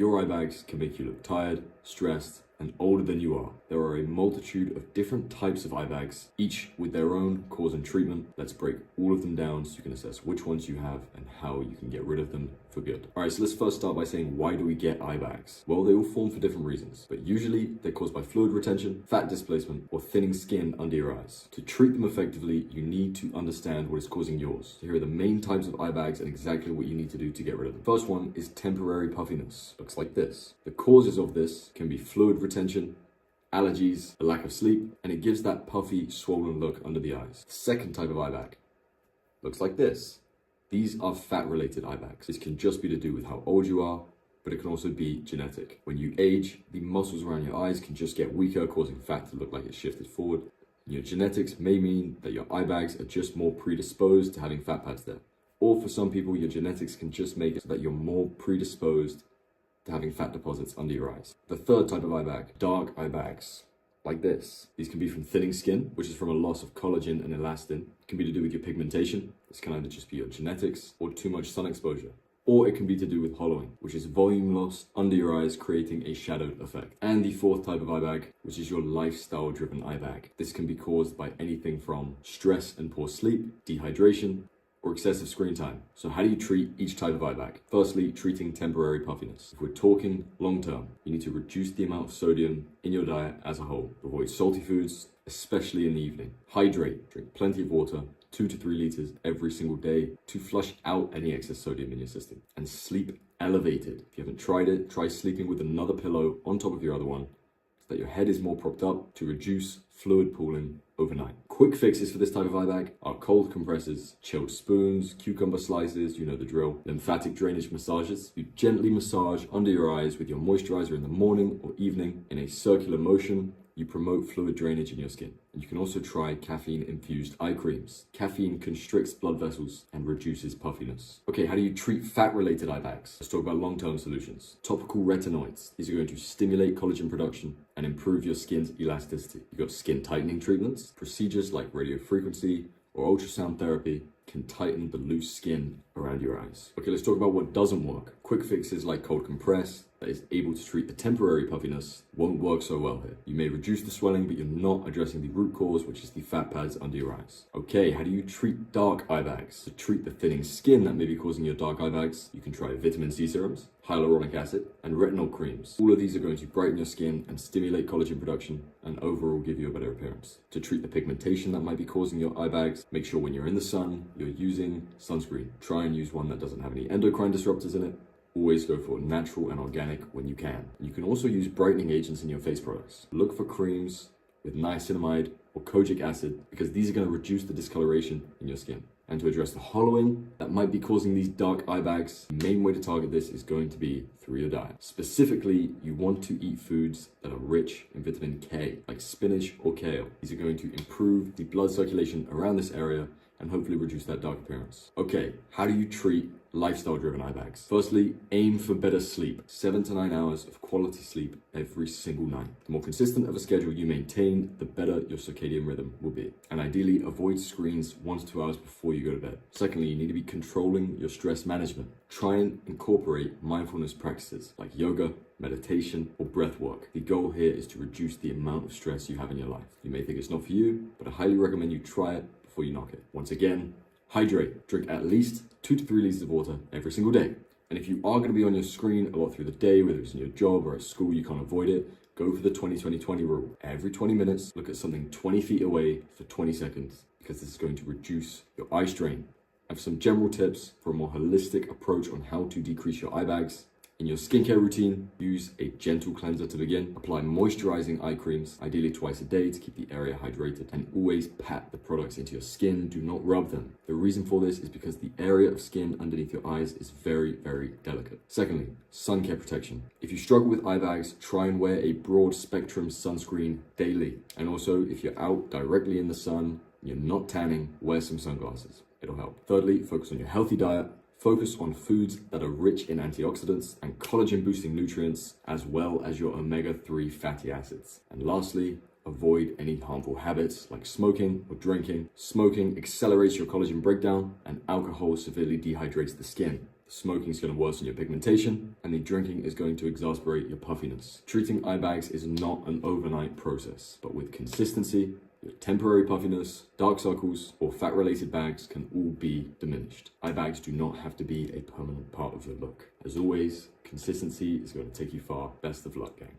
Your eye bags can make you look tired, stressed, and older than you are. There are a multitude of different types of eye bags, each with their own cause and treatment. Let's break all of them down so you can assess which ones you have and how you can get rid of them for good. All right, so let's first start by saying, why do we get eye bags? Well, they all form for different reasons, but usually they're caused by fluid retention, fat displacement, or thinning skin under your eyes. To treat them effectively, you need to understand what is causing yours. So here are the main types of eye bags and exactly what you need to do to get rid of them. First one is temporary puffiness. Looks like this. The causes of this can be fluid retention, allergies, a lack of sleep, and it gives that puffy, swollen look under the eyes. Second type of eye bag looks like this. These are fat-related eye bags. This can just be to do with how old you are, but it can also be genetic. When you age, the muscles around your eyes can just get weaker, causing fat to look like it's shifted forward. Your genetics may mean that your eye bags are just more predisposed to having fat pads there. Or for some people, your genetics can just make it so that you're more predisposed to having fat deposits under your eyes. The third type of eye bag, dark eye bags, like this. These can be from thinning skin, which is from a loss of collagen and elastin. It can be to do with your pigmentation. This can either just be your genetics or too much sun exposure. Or it can be to do with hollowing, which is volume loss under your eyes, creating a shadowed effect. And the fourth type of eye bag, which is your lifestyle-driven eye bag. This can be caused by anything from stress and poor sleep, dehydration, or excessive screen time. So how do you treat each type of eye bag? Firstly, treating temporary puffiness. If we're talking long term, you need to reduce the amount of sodium in your diet as a whole. Avoid salty foods, especially in the evening. Hydrate, drink plenty of water, 2 to 3 liters every single day to flush out any excess sodium in your system. And sleep elevated. If you haven't tried it, try sleeping with another pillow on top of your other one so that your head is more propped up to reduce fluid pooling overnight. Quick fixes for this type of eye bag are cold compresses, chilled spoons, cucumber slices, you know the drill, lymphatic drainage massages. You gently massage under your eyes with your moisturizer in the morning or evening in a circular motion. You promote fluid drainage in your skin. And you can also try caffeine-infused eye creams. Caffeine constricts blood vessels and reduces puffiness. Okay, how do you treat fat-related eye bags? Let's talk about long-term solutions. Topical retinoids. These are going to stimulate collagen production and improve your skin's elasticity. You've got skin tightening treatments. Procedures like radiofrequency or ultrasound therapy can tighten the loose skin around your eyes. Okay, let's talk about what doesn't work. Quick fixes like cold compress that is able to treat the temporary puffiness won't work so well here. You may reduce the swelling, but you're not addressing the root cause, which is the fat pads under your eyes. Okay, how do you treat dark eye bags? To treat the thinning skin that may be causing your dark eye bags, you can try vitamin C serums, hyaluronic acid, and retinol creams. All of these are going to brighten your skin and stimulate collagen production and overall give you a better appearance. To treat the pigmentation that might be causing your eye bags, make sure when you're in the sun, you're using sunscreen. Try and use one that doesn't have any endocrine disruptors in it. Always go for natural and organic when you can. You can also use brightening agents in your face products. Look for creams with niacinamide or kojic acid because these are going to reduce the discoloration in your skin. And to address the hollowing that might be causing these dark eye bags, the main way to target this is going to be through your diet. Specifically, you want to eat foods that are rich in vitamin K, like spinach or kale. These are going to improve the blood circulation around this area and hopefully reduce that dark appearance. Okay, how do you treat lifestyle-driven eye bags? Firstly, aim for better sleep. 7 to 9 hours of quality sleep every single night. The more consistent of a schedule you maintain, the better your circadian rhythm will be. And ideally, avoid screens 1 to 2 hours before you go to bed. Secondly, you need to be controlling your stress management. Try and incorporate mindfulness practices like yoga, meditation, or breath work. The goal here is to reduce the amount of stress you have in your life. You may think it's not for you, but I highly recommend you try it before you knock it. Once again, hydrate. Drink at least 2 to 3 liters of water every single day. And if you are going to be on your screen a lot through the day, whether it's in your job or at school, you can't avoid it, go for the 20-20-20 rule. Every 20 minutes, look at something 20 feet away for 20 seconds, because this is going to reduce your eye strain. I have some general tips for a more holistic approach on how to decrease your eye bags. In your skincare routine, use a gentle cleanser to begin. Apply moisturizing eye creams, ideally twice a day to keep the area hydrated. And always pat the products into your skin, do not rub them. The reason for this is because the area of skin underneath your eyes is very, very delicate. Secondly, sun care protection. If you struggle with eye bags, try and wear a broad spectrum sunscreen daily. And also, if you're out directly in the sun, you're not tanning, wear some sunglasses. It'll help. Thirdly, focus on your healthy diet. Focus on foods that are rich in antioxidants and collagen-boosting nutrients, as well as your omega-3 fatty acids. And lastly, avoid any harmful habits like smoking or drinking. Smoking accelerates your collagen breakdown, and alcohol severely dehydrates the skin. smoking is going to worsen your pigmentation, and the drinking is going to exacerbate your puffiness. Treating eye bags is not an overnight process, but with consistency, your temporary puffiness, dark circles, or fat-related bags can all be diminished. Eye bags do not have to be a permanent part of your look. As always, consistency is going to take you far. Best of luck, gang.